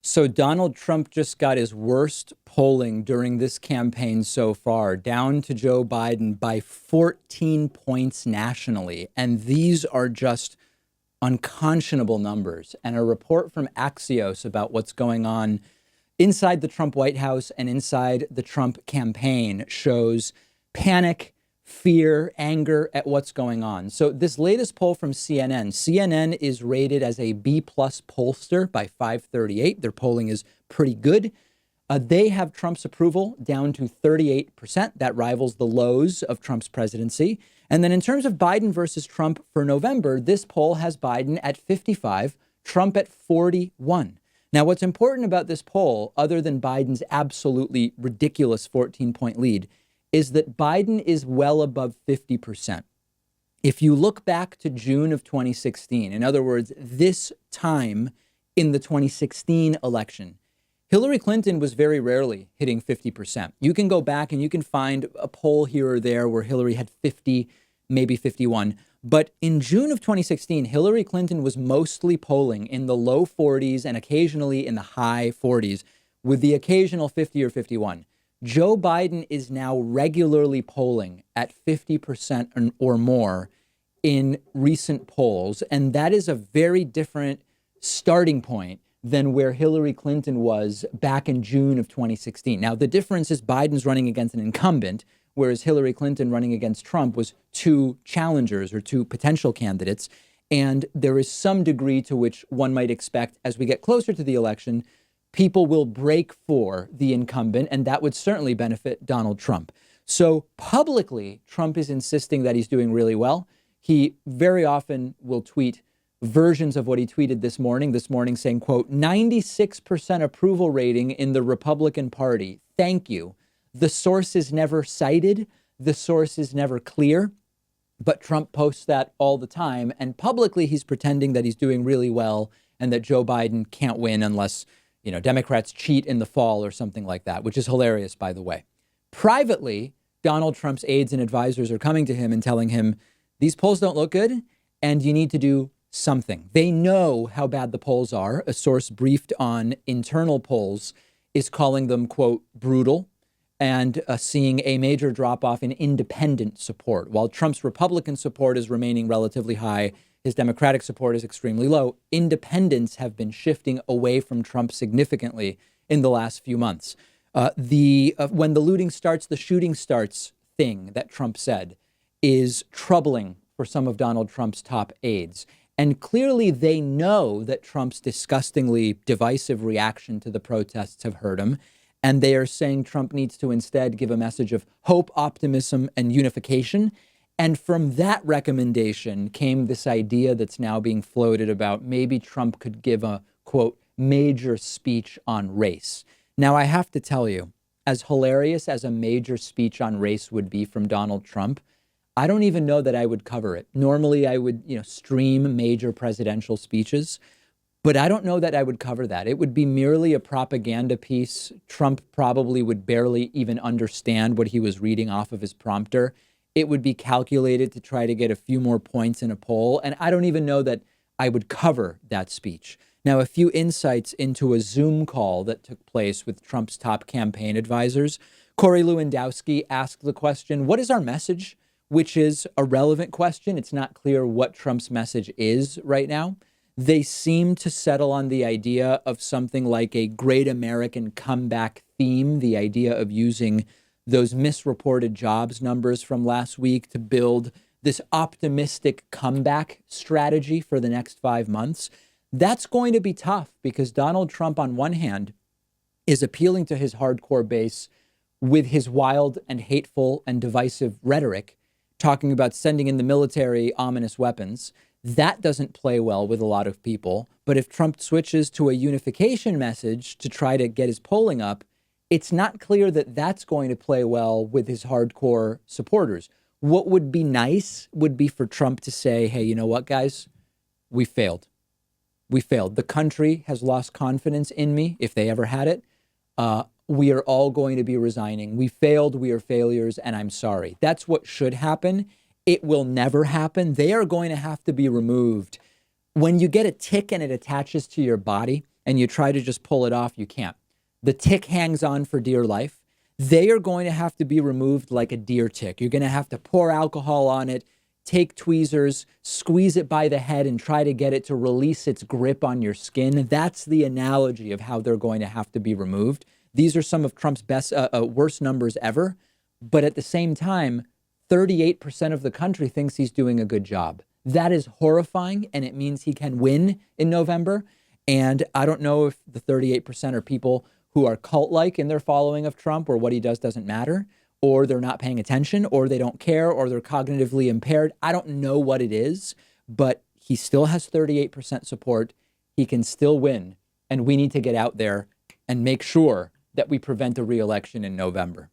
So Donald Trump just got his worst polling during this campaign so far, down to Joe Biden by 14 points nationally. And these are just unconscionable numbers. And a report from Axios about what's going on inside the Trump White House and inside the Trump campaign shows panic, fear, anger at what's going on. So this latest poll from CNN is rated as a B plus pollster by 538. Their polling is pretty good. They have Trump's approval down to 38%. That rivals the lows of Trump's presidency. And then in terms of Biden versus Trump for November, this poll has Biden at 55, Trump at 41. Now, what's important about this poll, other than Biden's absolutely ridiculous 14-point lead, is that Biden is well above 50%. If you look back to June of 2016, in other words, this time in the 2016 election, Hillary Clinton was very rarely hitting 50%. You can go back and you can find a poll here or there where Hillary had 50, maybe 51. But in June of 2016, Hillary Clinton was mostly polling in the low 40s and occasionally in the high 40s, with the occasional 50 or 51. Joe Biden is now regularly polling at 50% or more in recent polls. And that is a very different starting point than where Hillary Clinton was back in June of 2016. Now, the difference is Biden's running against an incumbent, whereas Hillary Clinton running against Trump was two challengers or two potential candidates. And there is some degree to which one might expect as we get closer to the election, people will break for the incumbent, and that would certainly benefit Donald Trump. So publicly, Trump is insisting that he's doing really well. He very often will tweet versions of what he tweeted this morning saying, quote, 96% approval rating in the Republican Party. Thank you. The source is never cited. The source is never clear. But Trump posts that all the time. And publicly, he's pretending that he's doing really well and that Joe Biden can't win unless, Democrats cheat in the fall or something like that, which is hilarious, by the way. Privately, Donald Trump's aides and advisors are coming to him and telling him, these polls don't look good and you need to do something. They know how bad the polls are. A source briefed on internal polls is calling them, quote, brutal, and seeing a major drop off in independent support. While Trump's Republican support is remaining relatively high, his Democratic support is extremely low. Independents have been shifting away from Trump significantly in the last few months. When the looting starts, the shooting starts thing that Trump said is troubling for some of Donald Trump's top aides. And clearly they know that Trump's disgustingly divisive reaction to the protests have hurt him. And they are saying Trump needs to instead give a message of hope, optimism, and unification. And from that recommendation came this idea that's now being floated about maybe Trump could give a, quote, major speech on race. Now, I have to tell you, as hilarious as a major speech on race would be from Donald Trump, I don't even know that I would cover it. Normally, I would, stream major presidential speeches, but I don't know that I would cover that. It would be merely a propaganda piece. Trump probably would barely even understand what he was reading off of his prompter. It would be calculated to try to get a few more points in a poll. And I don't even know that I would cover that speech. Now, a few insights into a Zoom call that took place with Trump's top campaign advisors. Corey Lewandowski asked the question, what is our message? Which is a relevant question. It's not clear what Trump's message is right now. They seem to settle on the idea of something like a great American comeback theme, the idea of using those misreported jobs numbers from last week to build this optimistic comeback strategy for the next 5 months. That's going to be tough because Donald Trump, on one hand, is appealing to his hardcore base with his wild and hateful and divisive rhetoric, talking about sending in the military ominous weapons. That doesn't play well with a lot of people. But if Trump switches to a unification message to try to get his polling up, it's not clear that that's going to play well with his hardcore supporters. What would be nice would be for Trump to say, hey, you know what, guys? We failed. We failed. The country has lost confidence in me, if they ever had it. We are all going to be resigning. We failed. We are failures, and I'm sorry. That's what should happen. It will never happen. They are going to have to be removed. When you get a tick and it attaches to your body and you try to just pull it off, you can't. The tick hangs on for dear life. They are going to have to be removed like a deer tick. You're going to have to pour alcohol on it, take tweezers, squeeze it by the head, and try to get it to release its grip on your skin. That's the analogy of how they're going to have to be removed. These are some of Trump's worst numbers ever. But at the same time, 38% of the country thinks he's doing a good job. That is horrifying, and it means he can win in November. And I don't know if the 38% are people who are cult-like in their following of Trump, or what he does doesn't matter, or they're not paying attention, or they don't care, or they're cognitively impaired. I don't know what it is, but he still has 38% support. He can still win, and we need to get out there and make sure that we prevent a re-election in November.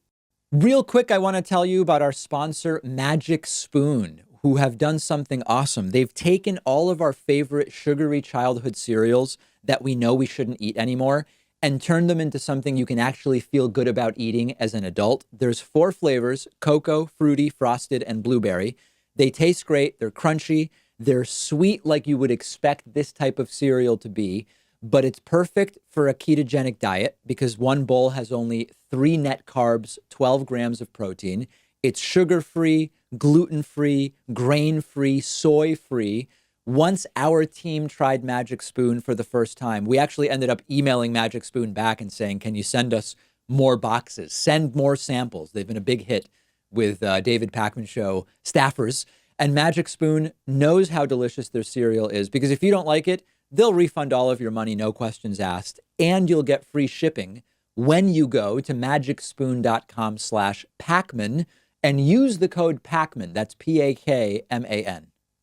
Real quick, I want to tell you about our sponsor, Magic Spoon, who have done something awesome. They've taken all of our favorite sugary childhood cereals that we know we shouldn't eat anymore and turned them into something you can actually feel good about eating as an adult. There's 4 flavors: cocoa, fruity, frosted, and blueberry. They taste great. They're crunchy. They're sweet like you would expect this type of cereal to be, but it's perfect for a ketogenic diet because one bowl has only 3 net carbs, 12 grams of protein. It's sugar-free, gluten-free, grain-free, soy-free. Once our team tried Magic Spoon for the first time, we actually ended up emailing Magic Spoon back and saying, can you send us more boxes? Send more samples. They've been a big hit with David Pakman Show staffers. And Magic Spoon knows how delicious their cereal is, because if you don't like it, they'll refund all of your money, no questions asked, and you'll get free shipping when you go to magicspoon.com/Pakman and use the code Pakman. That's Pakman.